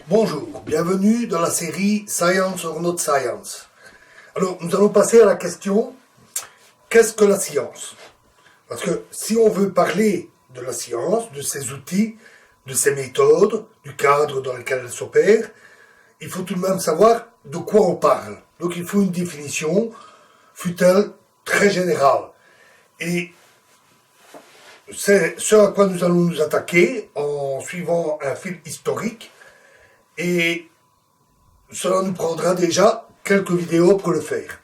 Bonjour, bienvenue dans la série Science or Not Science. Alors, nous allons passer à la question, qu'est-ce que la science? Parce que si on veut parler de la science, de ses outils, de ses méthodes, du cadre dans lequel elle s'opère, il faut tout de même savoir de quoi on parle. Donc il faut une définition, fût-elle très générale. Et c'est ce à quoi nous allons nous attaquer en suivant un fil historique. Et cela nous prendra déjà quelques vidéos pour le faire.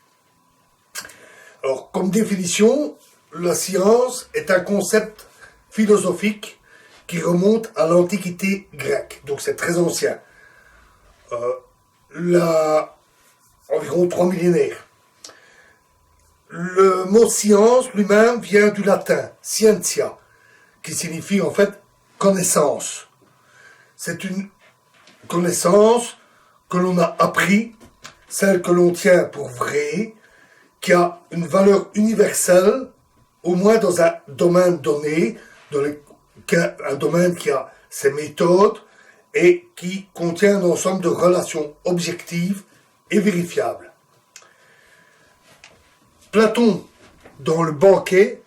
Alors, comme définition, la science est un concept philosophique qui remonte à l'Antiquité grecque. Donc c'est très ancien. Environ 3 millénaires. Le mot science lui-même vient du latin scientia, qui signifie en fait connaissance. C'est une connaissance que l'on a appris, celle que l'on tient pour vraie, qui a une valeur universelle, au moins dans un domaine donné, un domaine qui a ses méthodes et qui contient un ensemble de relations objectives et vérifiables. Platon, dans le Banquet,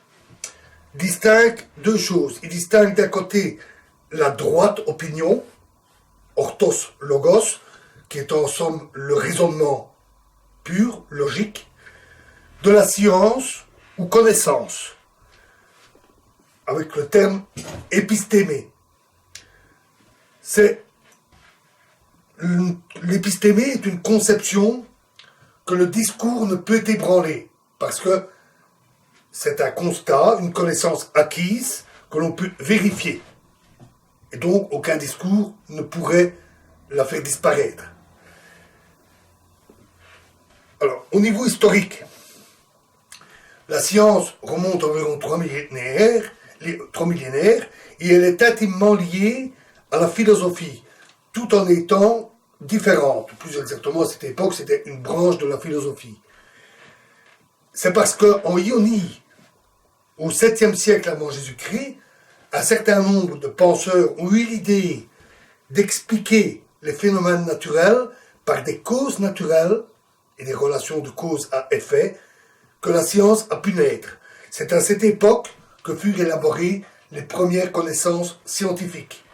distingue deux choses. Il distingue d'un côté la droite opinion, orthos logos, qui est en somme le raisonnement pur, logique, de la science ou connaissance, avec le terme épistémé. L'épistémé est une conception que le discours ne peut ébranler, parce que c'est un constat, une connaissance acquise que l'on peut vérifier. Et donc, aucun discours ne pourrait la faire disparaître. Alors, au niveau historique, la science remonte environ 3 millénaires, et elle est intimement liée à la philosophie, tout en étant différente. Plus exactement, à cette époque, c'était une branche de la philosophie. C'est parce qu'en Ionie, au 7e siècle avant Jésus-Christ, un certain nombre de penseurs ont eu l'idée d'expliquer les phénomènes naturels par des causes naturelles et des relations de cause à effet que la science a pu naître. C'est à cette époque que furent élaborées les premières connaissances scientifiques.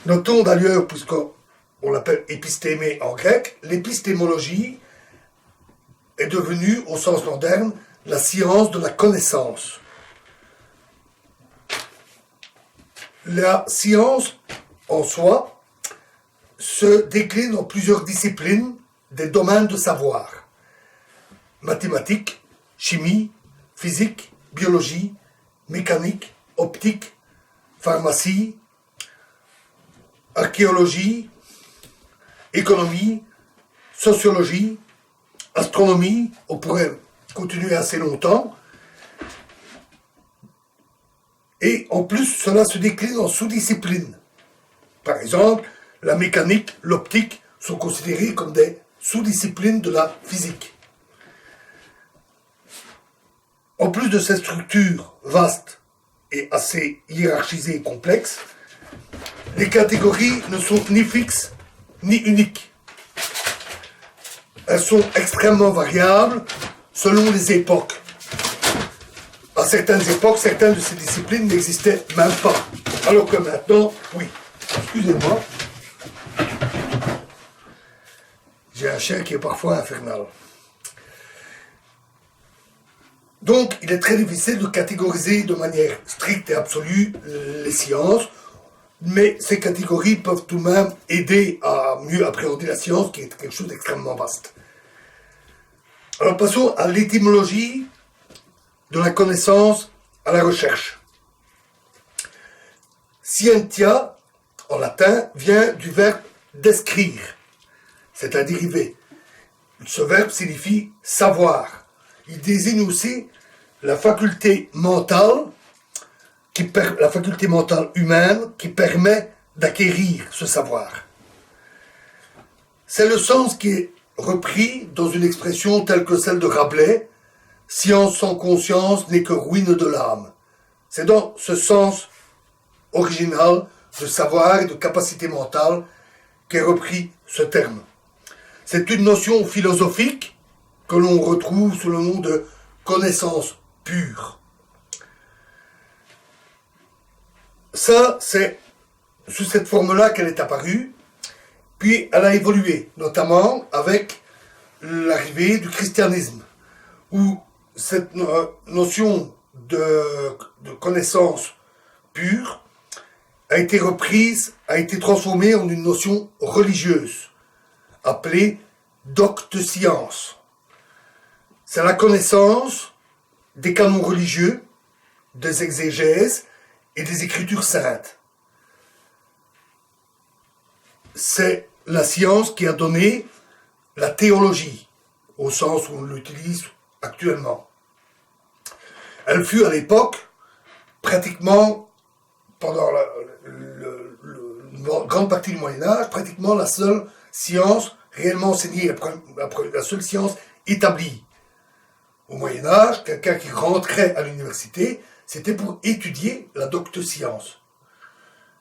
Notons d'ailleurs, puisqu'on l'appelle épistémé en grec, l'épistémologie est devenue, au sens moderne, la science de la connaissance. La science, en soi, se décline en plusieurs disciplines des domaines de savoir. Mathématiques, chimie, physique, biologie, mécanique, optique, pharmacie, archéologie, économie, sociologie, astronomie, on pourrait continuer assez longtemps. Et en plus, cela se décline en sous-disciplines. Par exemple, la mécanique, l'optique sont considérés comme des sous-disciplines de la physique. En plus de ces structures vastes et assez hiérarchisées et complexes, les catégories ne sont ni fixes ni uniques. Elles sont extrêmement variables selon les époques. À certaines époques, certaines de ces disciplines n'existaient même pas. Alors que maintenant, oui. Excusez-moi. J'ai un chien qui est parfois infernal. Donc, il est très difficile de catégoriser de manière stricte et absolue les sciences, mais ces catégories peuvent tout de même aider à mieux appréhender la science, qui est quelque chose d'extrêmement vaste. Alors, passons à l'étymologie de la connaissance à la recherche. Scientia, en latin, vient du verbe descrire. C'est un dérivé. Ce verbe signifie savoir. Il désigne aussi la faculté mentale, la faculté mentale humaine qui permet d'acquérir ce savoir. C'est le sens qui est repris dans une expression telle que celle de Rabelais, « Science sans conscience n'est que ruine de l'âme ». C'est dans ce sens original de savoir et de capacité mentale qu'est repris ce terme. C'est une notion philosophique que l'on retrouve sous le nom de connaissance pure. Ça, c'est sous cette forme-là qu'elle est apparue, puis elle a évolué, notamment avec l'arrivée du christianisme, où cette notion de connaissance pure a été reprise, a été transformée en une notion religieuse, appelée docte science. C'est la connaissance des canons religieux, des exégèses et des écritures saintes. C'est la science qui a donné la théologie, au sens où on l'utilise actuellement. Elle fut à l'époque, pratiquement, pendant une grande partie du Moyen-Âge, pratiquement la seule science réellement enseignée, la seule science établie. Au Moyen-Âge, quelqu'un qui rentrait à l'université, c'était pour étudier la docte science.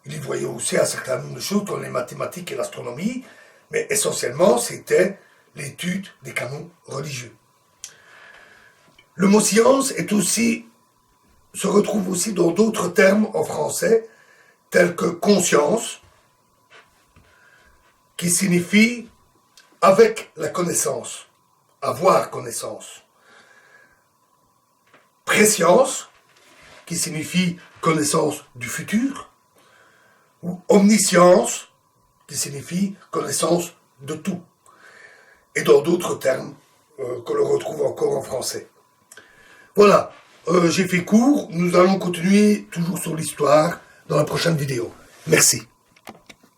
Il y voyait aussi un certain nombre de choses comme les mathématiques et l'astronomie, mais essentiellement, c'était l'étude des canons religieux. Le mot science se retrouve aussi dans d'autres termes en français, tels que conscience, qui signifie avec la connaissance, avoir connaissance. Préscience, qui signifie connaissance du futur, ou omniscience, qui signifie connaissance de tout, et dans d'autres termes que l'on retrouve encore en français. Voilà, j'ai fait court, nous allons continuer toujours sur l'histoire dans la prochaine vidéo. Merci.